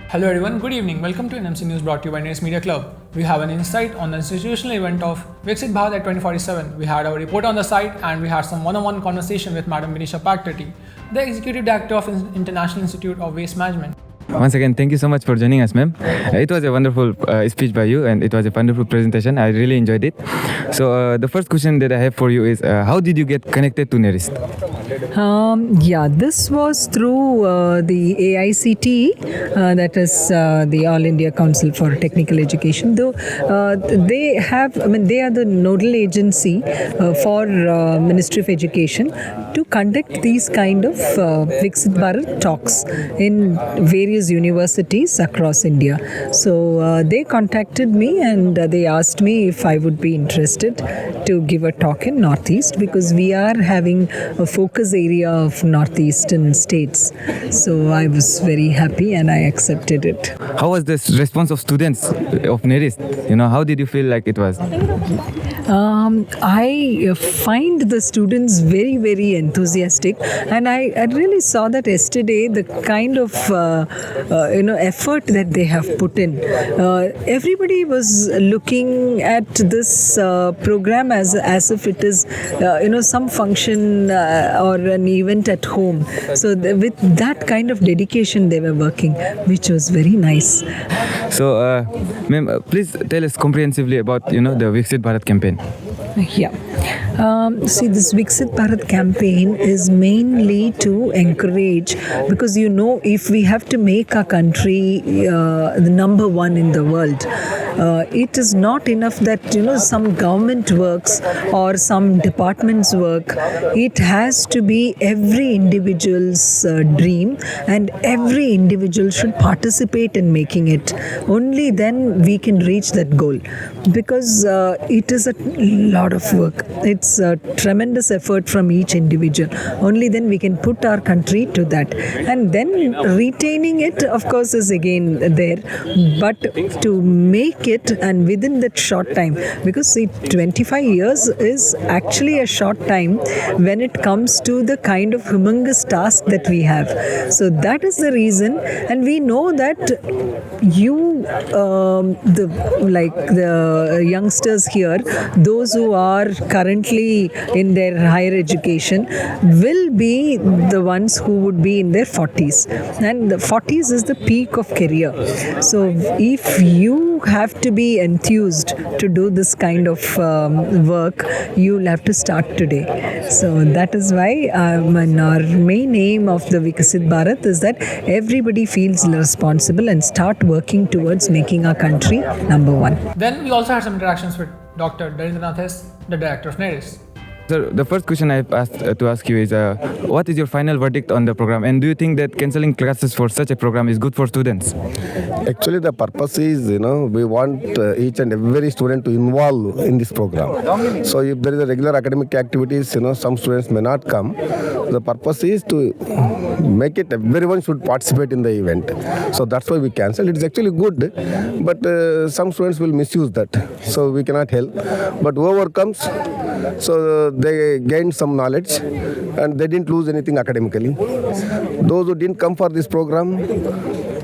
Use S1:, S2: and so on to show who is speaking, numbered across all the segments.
S1: Hello everyone, good evening. Welcome to NMC News brought to you by NERIST Media Club. We have an insight on the institutional event of Viksit Bharat at 2047. We had our reporter on the site and we had some one-on-one conversation with Madam Bineesha Payattati, the Executive Director of International Institute of Waste Management.
S2: Once again, thank you so much for joining us, ma'am. It was a wonderful speech by you and it was a wonderful presentation. I really enjoyed it. So the first question that I have for you is, how did you get connected to NERIST?
S3: This was through the AICTE, that is the All India Council for Technical Education. Though they are the nodal agency for Ministry of Education to conduct these kind of Viksit Bharat talks in various universities across India. So they contacted me and they asked me if I would be interested to give a talk in Northeast, because we are having a focus area of Northeastern states. So I was very happy and I accepted it.
S2: How was the response of students of NERIST? How did you feel like it was?
S3: I find the students very, very enthusiastic, and I really saw that yesterday, the kind of effort that they have put in. Everybody was looking at this program as if it is some function or an event at home. So with that kind of dedication they were working, which was very nice.
S2: So, ma'am, please tell us comprehensively about the Viksit Bharat campaign.
S3: Yeah. See, this Viksit Bharat campaign is mainly to encourage, because if we have to make our country the number one in the world, it is not enough that some government works or some departments work. It has to be every individual's dream, and every individual should participate in making it. Only then we can reach that goal, because it is a lot of work. It's a tremendous effort from each individual. Only then we can put our country to that. And then retaining it, of course, is again there. But to make it, and within that short time, because see, 25 years is actually a short time when it comes to the kind of humongous task that we have. So that is the reason. And we know that the youngsters here, those who are currently in their higher education, will be the ones who would be in their 40s. And the 40s is the peak of career. So if you have to be enthused to do this kind of work, you'll have to start today. So that is why our main aim of the Viksit Bharat is that everybody feels responsible and start working towards making our country number one.
S1: Then we also had some interactions with Dr Nathe, the director of NERIST.
S2: So the first question I have to ask you is, what is your final verdict on the program, and do you think that cancelling classes for such a program is good for students?
S4: Actually, the purpose is, we want each and every student to involve in this program. So if there is a regular academic activities, some students may not come. The purpose is to make it everyone should participate in the event. So that's why we cancel. It is actually good, but some students will misuse that. So we cannot help. But whoever comes, so they gained some knowledge and they didn't lose anything academically. Those who didn't come for this program,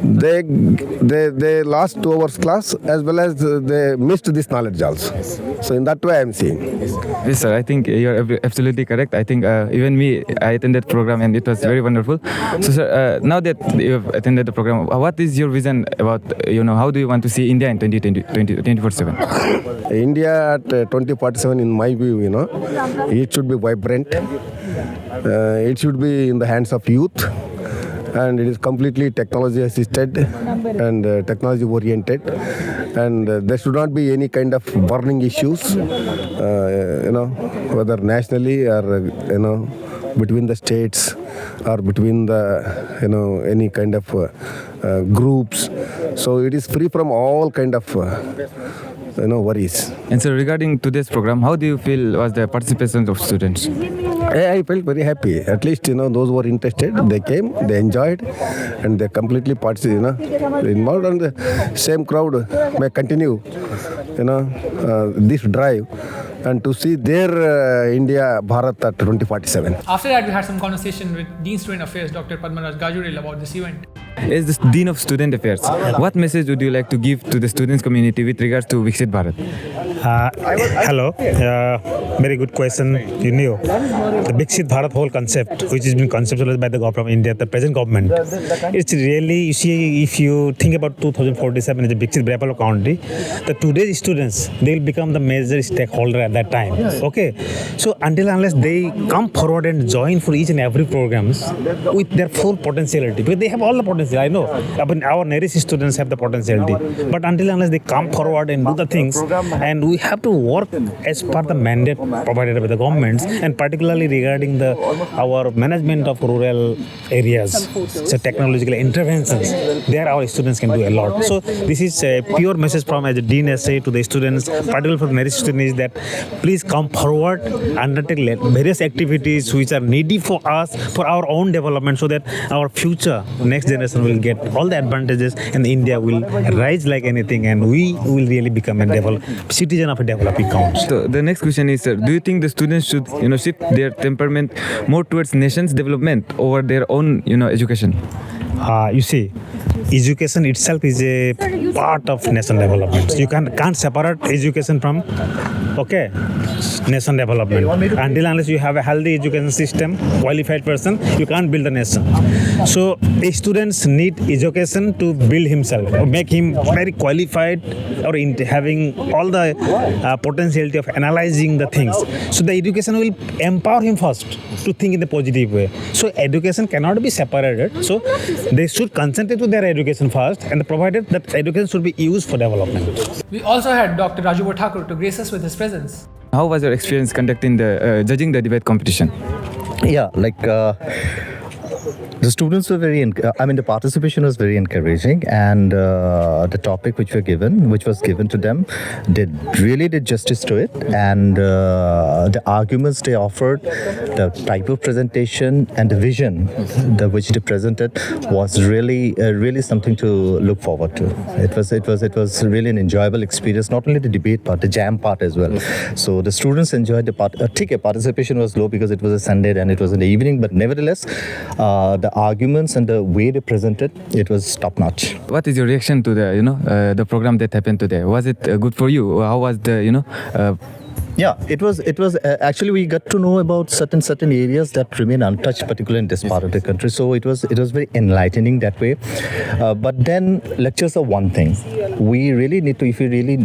S4: they lost 2 hours class, as well as they missed this knowledge also. So in that way I am seeing.
S2: Yes, sir. I think you are absolutely correct. I think even me, I attended the program and it was very wonderful. So, sir, now that you have attended the program, what is your vision about, how do you want to see India in 2047?
S4: India at 2047, in my view, it should be vibrant. It should be in the hands of youth. And it is completely technology assisted and technology oriented, and there should not be any kind of burning issues, whether nationally or between the states or between the any kind of groups. So it is free from all kind of worries.
S2: And so regarding today's program, how do you feel was the participation of students?
S4: I felt very happy. At least, those who were interested, they came, they enjoyed, and they completely participated, involved, and the same crowd may continue, this drive, and to see their India Bharat at 2047.
S1: After that, we had some conversation with Dean Student Affairs, Dr Raju Takur, about this event.
S2: As the Dean of Student Affairs, what message would you like to give to the students community with regards to Viksit Bharat?
S5: Hello, very good question. You know, the Viksit Bharat whole concept, which has been conceptualized by the government of India, the present government, it's really, you see, if you think about 2047 as a Viksit Bharat county, the today's students, they will become the major stakeholder at that time. Okay, so until unless they come forward and join for each and every programs with their full potentiality, because they have all the potential. I know, our NERIST students have the potentiality, but until unless they come forward and do the things, and we have to work as per the mandate provided by the governments, and particularly regarding our management of rural areas, so technological interventions, there our students can do a lot. So this is a pure message from as a Dean essay to the students, particularly for the NERIST students, is that please come forward, undertake various activities which are needy for us, for our own development, so that our future, next generation will get all the advantages, and India will rise like anything, and we will really become a citizen of a developing country.
S2: So the next question is, sir, do you think the students should, shift their temperament more towards nation's development over their own, education?
S5: You see, education itself is a part of nation development. You can't separate education from nation development. Until unless you have a healthy education system, qualified person, you can't build a nation. So students need education to build himself, or make him very qualified, or having all the potentiality of analyzing the things. So the education will empower him first to think in the positive way. So education cannot be separated. So they should concentrate to their education first, and provided that education should be used for development.
S1: We also had Dr Raju Takur to grace us with his presence.
S2: How was your experience conducting judging the debate competition?
S6: Yeah, the students were the participation was very encouraging, and the topic which was given to them, really did justice to it, and the arguments they offered, the type of presentation and the vision which they presented was really something to look forward to. It was really an enjoyable experience, not only the debate part, the jam part as well. So the students enjoyed the part. Participation was low because it was a Sunday and it was in the evening, but nevertheless, the arguments and the way they presented, it was top notch.
S2: What is your reaction to the program that happened today? Was it good for you? How was the
S6: Yeah, it was actually we got to know about certain areas that remain untouched, particularly in this part of the country. So it was very enlightening that way. But then lectures are one thing. We really need to, if we really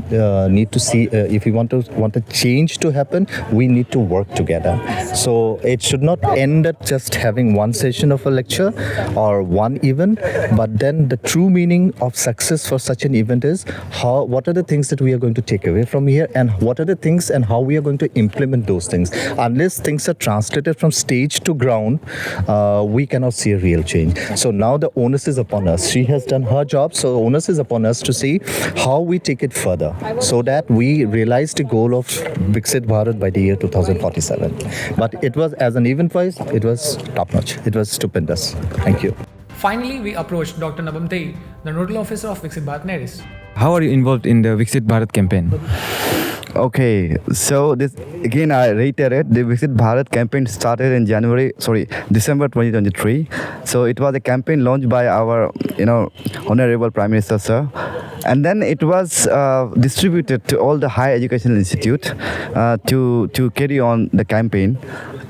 S6: need to see, if we want a change to happen, we need to work together. So it should not end at just having one session of a lecture or one event, but then the true meaning of success for such an event is what are the things that we are going to take away from here, and what are the things and how we are going to implement those things. Unless things are translated from stage to ground, we cannot see a real change. So now the onus is upon us. She has done her job, so the onus is upon us to see how we take it further, so that we realize the goal of Viksit Bharat by the year 2047. But it was, as an event-wise, it was top-notch. It was stupendous. Thank you.
S1: Finally, we approached Dr Nathe, the Nodal Officer of Viksit Bharat NERIST.
S2: How are you involved in the Viksit Bharat campaign?
S7: Okay, so this again I reiterate, the Viksit Bharat campaign started in December 2023. So it was a campaign launched by our Honorable Prime Minister Sir, and then it was distributed to all the higher educational institute to carry on the campaign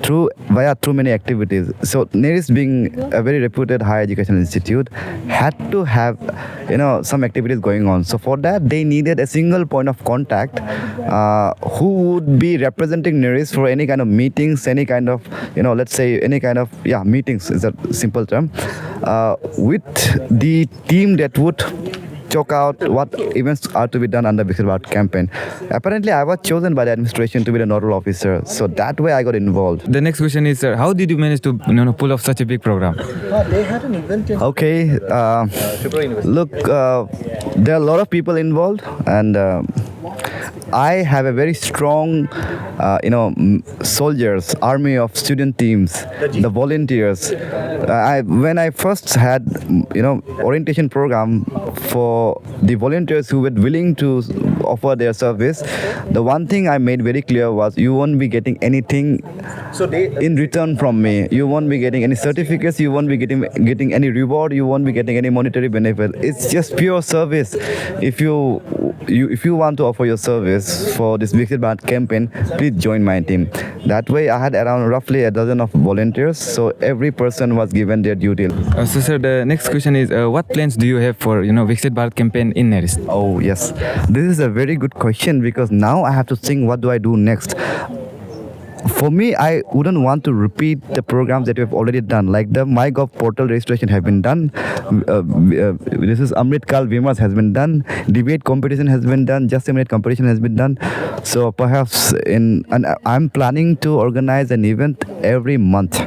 S7: through many activities. So NERIST, being a very reputed higher educational institute, had to have some activities going on. So for that they needed a single point of contact who would be representing NERIST for any kind of meetings, any kind of meetings is a simple term, with the team that would chalk out what events are to be done under Viksit Bharat campaign. Apparently, I was chosen by the administration to be the nodal officer, so that way I got involved.
S2: The next question is, sir, how did you manage to pull off such a big program?
S7: Okay, look, there are a lot of people involved, and I have a very strong, soldiers, army of student teams, the volunteers. When I first had, orientation program for the volunteers who were willing to offer their service, the one thing I made very clear was you won't be getting anything in return from me. You won't be getting any certificates. You won't be getting any reward. You won't be getting any monetary benefit. It's just pure service. If you want to offer your service for this Viksit Bharat campaign, please join my team. That way, I had around roughly a dozen of volunteers. So every person was given their duty.
S2: So, sir, the next question is, what plans do you have for Viksit Bharat campaign in NERIST?
S7: Oh yes, this is a very good question because now I have to think what do I do next. For me, I wouldn't want to repeat the programs that we have already done. Like the MyGov portal registration have been done. This is Amrit Kaal, Vimarsh has been done. Debate competition has been done. Just a minute competition has been done. So perhaps I'm planning to organize an event every month.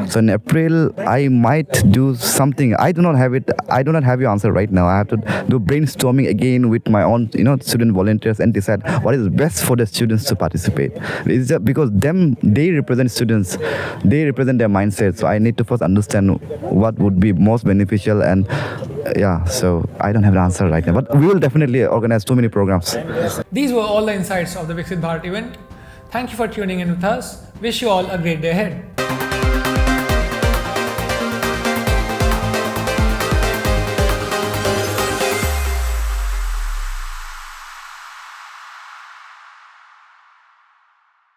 S7: So in April, I might do something. I do not have your answer right now. I have to do brainstorming again with my own, student volunteers and decide what is best for the students to participate. It's just because they represent students, they represent their mindset. So I need to first understand what would be most beneficial, and so I don't have the answer right now. But we will definitely organize too many programs.
S1: These were all the insights of the Viksit Bharat event. Thank you for tuning in with us. Wish you all a great day ahead.